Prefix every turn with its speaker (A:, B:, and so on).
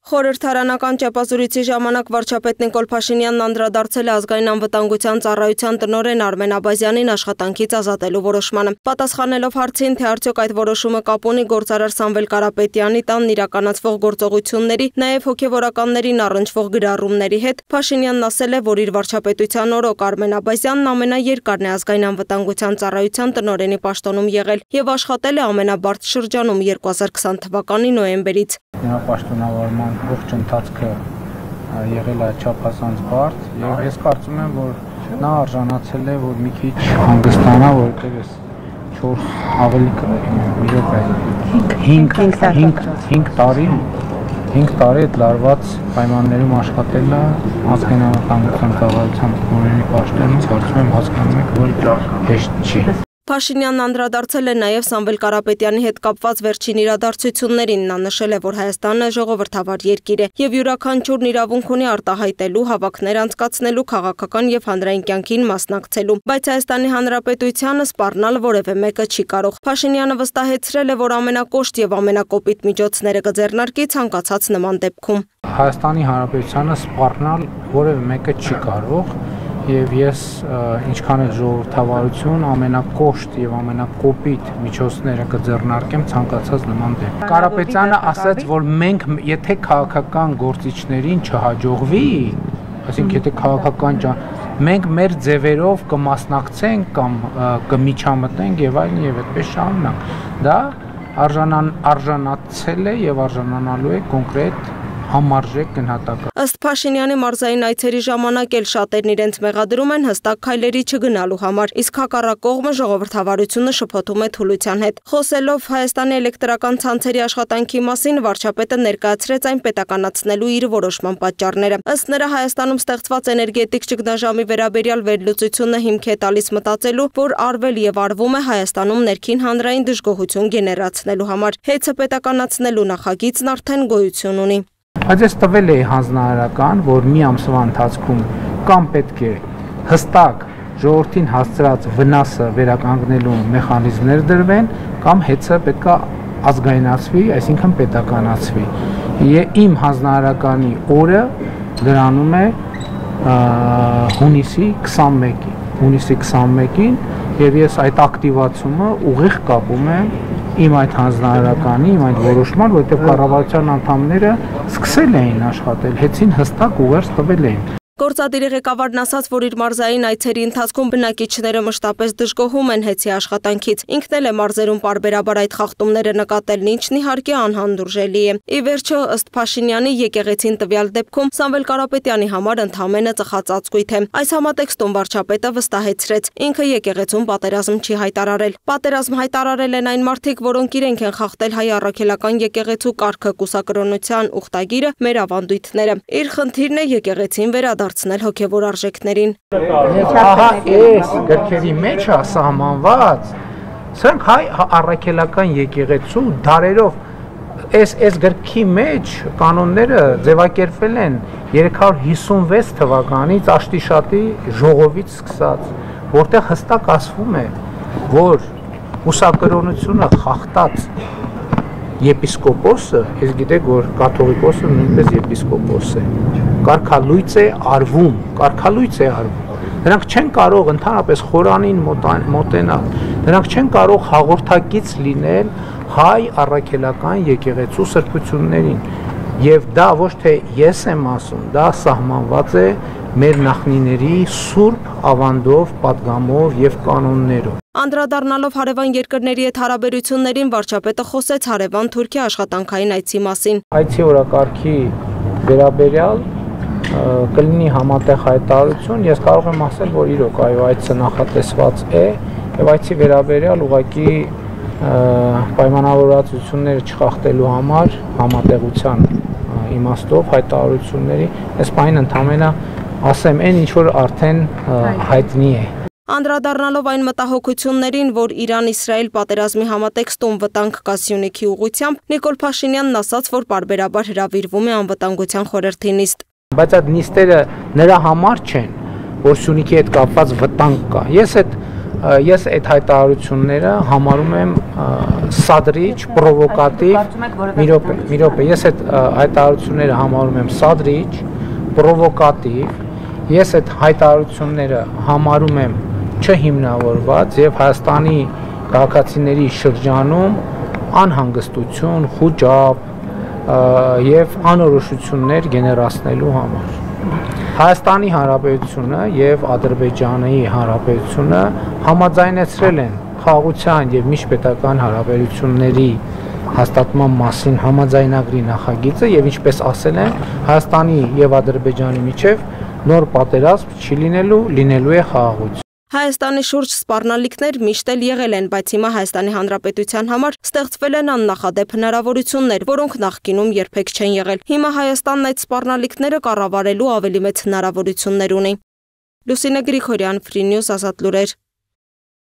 A: Խորհրդարանական ճեպազրույցի ժամանակ վարչապետ Նիկոլ Փաշինյանն անդրադարձել է ազգային անվտանգության ծառայության տնօրեն Արմեն Աբազյանին աշխատանքից ազատելու որոշմանը։ Պատասխանելով հարցին, թե արդյոք այդ որոշումը կապ ունի գործարար Սամվել Կարապետյանի տանն իրականացվող գործողությունների, նաև հոգևորականներին առնչվող գրառումների հետ, Փաշինյանն ասել է, որ իր վարչապետության օրոք Արմեն Աբազյանն ամենաերկարն է ազգային անվտանգության ծառայության տնօրենի պաշտոնում եղել եւ աշխատել է ամենաբարդ շրջանում 2020 թվականի նոյեմբերից։
B: Նրա պաշտոնավարման ողջ ընթացքը եղել է չափազանց բարդ եւ ես կարծում եմ, որ նա արժանացել է, որ մի քիչ հանգստանա, որովհետեւ ես 4 ավելի մի րոպե 5 տարի այդ լարված պայմաններում աշխատել է ազգային անվտանգության ծառայության տնօրենի պաշտոնից, կարծում եմ հասկանում եք, որ հեշտ չի։
A: Փաշինյանն անդրադարձել է նաև Սամվել Կարապետյանի հետ կապված վերջին իրադարձություններին։ Նա նշել է, որ Հայաստանը ժողովրդավար երկիր է եւ յուրաքանչյուրն իրավունք ունի արտահայտելու, հավաքներ անցկացնելու, քաղաքական եւ հանրային կյանքին մասնակցելու, բայց Հայաստանի Հանրապետությանը սպառնալ որևէ մեկը չի կարող։ Փաշինյանը վստահեցրել է, որ ամենակոշտ եւ ամենակոպիտ միջոցները կձեռնարկի ցանկացած նման դեպքում։
B: Հայաստանի Հանրապետությանը սպառնալ որևէ մեկը չի կարող։ Եվ ես ինչքան էլ ժողովրդավարություն ամենակոշտ եւ ամենակոպիտ միջոցները կձեռնարկեմ ցանկացած նման դեպքում։ Կարապետյանը ասաց, որ մենք եթե քաղաքական գործիչներին չհաջողվի, այսինքն եթե քաղաքական մենք մեր ձևերով կմասնակցենք կամ կմիջամտնենք եւ այլն եւ այդպես շարունակ։ Դա արժանացել է եւ արժանանալու է կոնկրետ համարժեք գնահատական։
A: Ըստ Փաշինյանի մարզային այցերի ժամանակ էլ շատերն իրենց մեղադրում են հստակ քայլերի չգնալու համար, իսկ հակառակ կողմը ժողովրդավարությունը շփոթում է թուլության հետ։ Խոսելով Հայաստանի էլեկտրական ցանցերի աշխատանքի մասին, վարչապետը ներկայացրեց այն պետականացնելու իր որոշման պատճառները։ Ըստ նրա, Հայաստանում ստեղծված էներգետիկ ճգնաժամի վերաբերյալ վերլուծությունը հիմք է տալիս մտածելու, որ արվել եւ արվում է Հայաստանում ներքին հանրային դժգոհություն գեներացնելու համար։ Հեծը պետականացնելու նախագիծն արդեն գոյություն ունի։
B: Բայց ես տվել էի հանձնարարական, որ մի ամսվա ընթացքում կամ պետք է հստակ ժողովրդին հասցրած վնասը վերականգնելու մեխանիզմներ դրվեն, կամ հեծը պետք է ազգայնացվի, այսինքն պետականացվի։ Իմ հանձնարարականի օրը դրանում է հունիսի 21-ին, եւ ես այդ ակտիվացումը ուղիղ կապում եմ իմ այդ հանձնարարականի, իմ այդ որոշման, որովհետև կառավարության անդամները սկսել էին աշխատել, հեծին հստակ ուղերձ տվել էին։
A: Գործադիրի ղեկավարն ասաց, որ իր մարզային այցերի ընթացքում բնակիչները մշտապես դժգոհում են հեծի աշխատանքից։ Ինքն էլ է մարզերում պարբերաբար այդ խախտումները նկատելն, ինչն իհարկե անհանդուրժելի է։ Ի վերջո, ըստ Փաշինյանի, եկեղեցին տվյալ դեպքում Սամվել Կարապետյանի համար ընդհանրապես ծխած ծածկույթ է։ Այս համատեքստում վարչապետը վստահեցրեց, ինքը եկեղեցուն պատերազմ չի հայտարարել։ Պատերազմ հայտարարել են այն մարդիկ, որոնք իրենք են խախտել հայ առաքելական եկեղեցու կարգը, կուսակրոնության ուխտագիրը, մեր ավանդույթները։ Իր խնդիրն է եկեղեցին վերադարձնել հոգևոր արժեքներին։
B: Ահա այս գրքերի մեջ է սահմանված, սրանք հայ առաքելական եկեղեցու դարերով այս գրքի մեջ կանոնները ձևակերպվել են 356 թվականից Աշտիշատի ժողովից սկսած, որտեղ հստակ ասվում է, որ կուսակրոնությունը խախտած եպիսկոպոսը, ես գիտեք, որ կաթողիկոսը նույնպես եպիսկոպոս է, կարգալույծ է արվում։ Նրանք չեն կարող ընդհանրապես խորանին մոտենալ, նրանք չեն կարող հաղորդակից լինել հայ առաքելական եկեղեցու սրբություններին, եւ դա ոչ թե ես եմ ասում, դա սահմանված է մեր նախնիների սուրբ ավանդով, պատգամով եւ կանոններով։
A: Անդրադառնալով հարևան երկրների հետ հարաբերություններին, վարչապետը խոսեց հարևան-Թուրքիա աշխատանքային այցի մասին։
B: Այցի օրակարգի վերաբերյալ կլինի համատեղ հայտարարություն, ես կարող եմ ասել, որ իրոք այո, այցը նախատեսված է եւ այցի վերաբերյալ ուղղակի պայմանավորվածությունները չխախտելու համար համատեղության իմաստով հայտարարությունների, այս բանին ընդհանրապես ասեմ, այն ինչ որ արդեն հայտնի է։
A: Անդրադառնալով այն մտահոգություններին, որ Իրան-Իսրայել պատերազմի համատեքստում վտանգ կա Սյունիքի ուղղությամբ, Նիկոլ Փաշինյանն ասաց, որ պարբերաբար հրավիրվում է անվտանգության խորհրդի նիստ։
B: Բայց այդ նիստերը նրա համար չեն, որ Սյունիքի հետ կապված վտանգ կա։ Ես այդ ես այդ հայտարարությունները համարում եմ սադրիչ, պրովոկատիվ, մի րոպե, ես այդ հայտարարությունները համարում եմ սադրիչ, պրովոկատիվ, ես այդ հայտարարությունները համարում եմ չհիմնավորված եւ Հայաստանի քաղաքացիների շրջանում անհանգստություն, խուճապ եւ անորոշություններ գեներացնելու համար։ Հայաստանի Հանրապետությունը եւ Ադրբեջանի Հանրապետությունը համաձայնեցրել են խաղաղության եւ միջպետական հարաբերությունների հաստատման մասին համաձայնագրի նախագիծը եւ ինչպես ասել են, Հայաստանի եւ Ադրբեջանի միջեւ նոր պատերազմ չի լինելու է խաղաղություն։
A: Հայաստանի շուրջ սպառնալիքներ միշտ էլ եղել են, բայց հիմա Հայաստանի Հանրապետության համար ստեղծվել են աննախադեպ հնարավորություններ, որոնք նախկինում երբեք չեն եղել։ Հիմա Հայաստանն այդ սպառնալիքները կառավարելու ավելի մեծ հնարավորություններ ունի։ Լուսինե Գրիգորյան, Free News, Ազատ լուրեր։